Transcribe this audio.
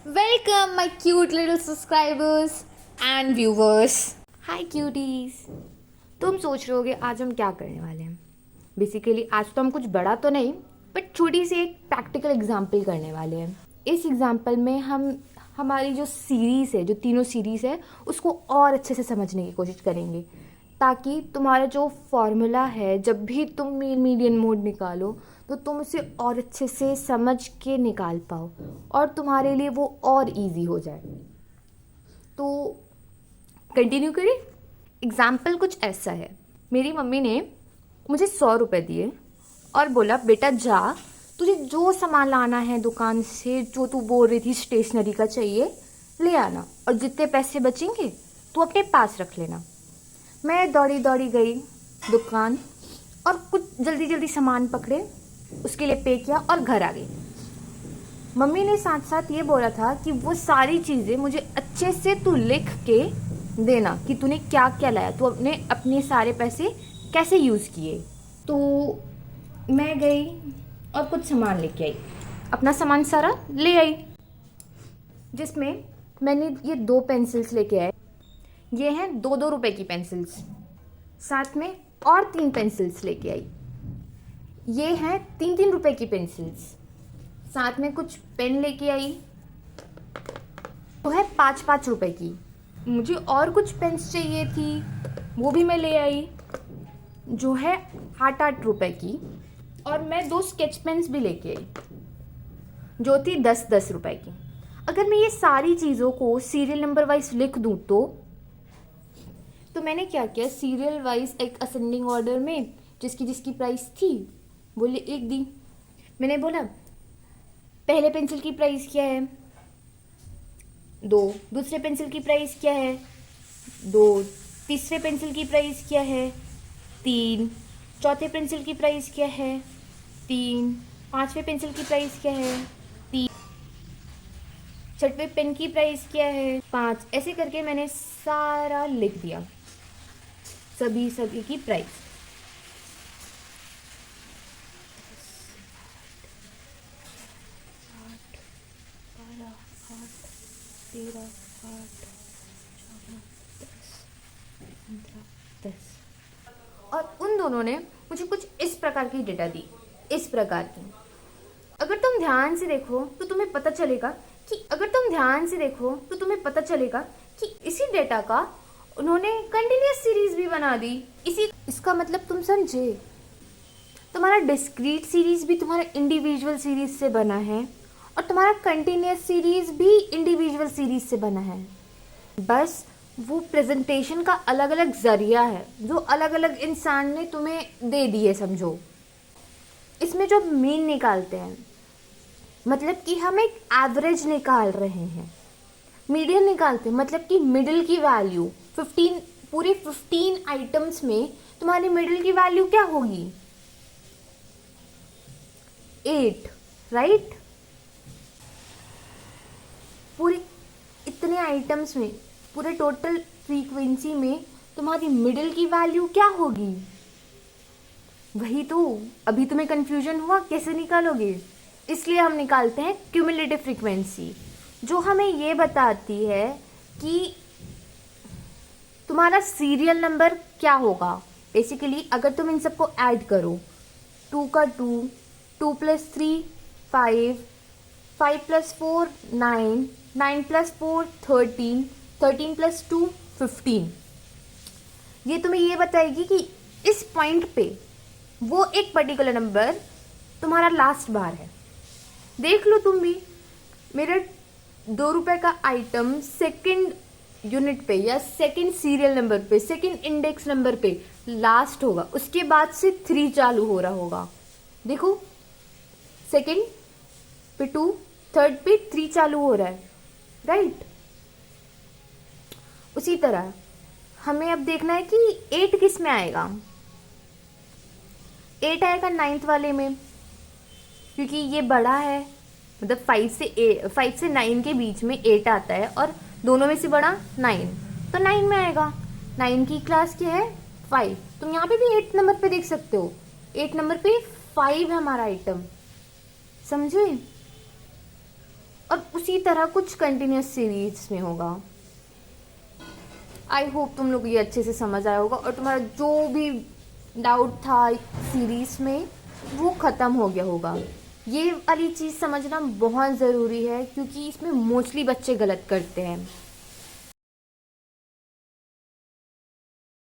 Welcome, my cute little subscribers and viewers. Hi cuties. तुम सोच रहे होगे आज हम क्या करने वाले हैं। बेसिकली आज तो हम कुछ बड़ा तो नहीं बट छोटी सी एक प्रैक्टिकल एग्जाम्पल करने वाले हैं। इस एग्जाम्पल में हम हमारी जो सीरीज़ है, जो तीनों सीरीज़ है, उसको और अच्छे से समझने की कोशिश करेंगे ताकि तुम्हारा जो फॉर्मूला है, जब भी तुम मीडियन मोड निकालो तो तुम उसे और अच्छे से समझ के निकाल पाओ और तुम्हारे लिए वो और इजी हो जाए। तो कंटिन्यू करें। एग्जाम्पल कुछ ऐसा है। मेरी मम्मी ने मुझे 100 रुपये दिए और बोला बेटा जा, तुझे जो सामान लाना है दुकान से, जो तू बोल रही थी स्टेशनरी का चाहिए, ले आना और जितने पैसे बचेंगे तू अपने पास रख लेना। मैं दौड़ी दौड़ी गई दुकान और कुछ जल्दी जल्दी सामान पकड़े, उसके लिए पे किया और घर आ गई। मम्मी ने साथ साथ ये बोला था कि वो सारी चीज़ें मुझे अच्छे से तू लिख के देना कि तूने क्या क्या लाया, तू अपने सारे पैसे कैसे यूज़ किए। तो मैं गई और कुछ सामान लेके आई, अपना सामान सारा ले आई, जिसमें मैंने ये 2 पेंसिल्स लेके आए। ये हैं 2-2 रुपए की पेंसिल्स। साथ में और 3 पेंसिल्स लेके आई। ये हैं 3-3 रुपए की पेंसिल्स। साथ में कुछ पेन लेके आई, वो है 5-5 रुपए की। मुझे और कुछ पेन्स चाहिए थी, वो भी मैं ले आई, जो है 8-8 रुपए की। और मैं 2 स्केच पेन्स भी लेके आई, जो थी 10-10 रुपए की। अगर मैं ये सारी चीज़ों को सीरियल नंबर वाइज लिख दूँ तो मैंने क्या किया, सीरियल वाइज एक असेंडिंग ऑर्डर में जिसकी जिसकी प्राइस थी वो लिख दी। मैंने बोला पहले पेंसिल की प्राइस क्या है 2, दूसरे पेंसिल की प्राइस क्या है 2, तीसरे पेंसिल की प्राइस क्या है 3, चौथे पेंसिल की प्राइस क्या है 3, पांचवें पेंसिल की प्राइस क्या है 3, छठवें पेन की प्राइस क्या है 5। ऐसे करके मैंने सारा लिख दिया, सभी की प्राइस। और उन दोनों ने मुझे कुछ इस प्रकार की डेटा दी, इस प्रकार की। अगर तुम ध्यान से देखो तो तुम्हें पता चलेगा कि इसी डेटा का उन्होंने कंटिन्यूअस सीरीज भी बना दी। इसका मतलब तुम समझे, तुम्हारा डिस्क्रीट सीरीज भी तुम्हारा इंडिविजुअल सीरीज से बना है और तुम्हारा कंटिन्यूअस सीरीज भी इंडिविजुअल सीरीज से बना है। बस वो प्रेजेंटेशन का अलग अलग जरिया है जो अलग अलग इंसान ने तुम्हें दे दिए, समझो। इसमें जो मीन निकालते हैं, मतलब कि हम एक एवरेज निकाल रहे हैं। मीडियन निकालते हैं मतलब कि मिडिल की वैल्यू 15, पूरे 15 आइटम्स में तुम्हारी मिडिल की वैल्यू क्या होगी 8, राइट। पूरे इतने आइटम्स में, पूरे टोटल फ्रीक्वेंसी में तुम्हारी मिडिल की वैल्यू क्या होगी, वही तो। अभी तुम्हें कंफ्यूजन हुआ कैसे निकालोगे, इसलिए हम निकालते हैं क्यूमुलेटिव फ्रीक्वेंसी, जो हमें ये बताती है कि तुम्हारा सीरियल नंबर क्या होगा। बेसिकली अगर तुम इन सबको ऐड करो, 2 का 2, 2 + 3 5, 5 + 4 9, 9 + 4 13, 13 + 2 15। ये तुम्हें ये बताएगी कि इस पॉइंट पे वो एक पर्टिकुलर नंबर तुम्हारा लास्ट बार है। देख लो तुम भी, मेरा 2 रुपए का आइटम सेकंड यूनिट पे या सेकंड सीरियल नंबर पे, सेकंड इंडेक्स नंबर पे लास्ट होगा, उसके बाद से 3 चालू हो रहा होगा। देखो, सेकंड पे 2, थर्ड पे 3 चालू हो रहा है, राइट। उसी तरह हमें अब देखना है कि 8 किस में आएगा। 8 आएगा 9th वाले में, क्योंकि ये बड़ा है, मतलब 5 से 9 के बीच में 8 आता है और दोनों में से बड़ा 9, तो 9 में आएगा। 9 की क्लास क्या है 5। तुम यहाँ पे भी 8 नंबर पे देख सकते हो, 8 नंबर पे 5 है हमारा आइटम, समझे। और उसी तरह कुछ कंटिन्यूस सीरीज में होगा। आई होप तुम लोग ये अच्छे से समझ आया होगा और तुम्हारा जो भी डाउट था सीरीज में वो ख़त्म हो गया होगा। ये वाली चीज़ समझना बहुत ज़रूरी है क्योंकि इसमें मोस्टली बच्चे गलत करते हैं।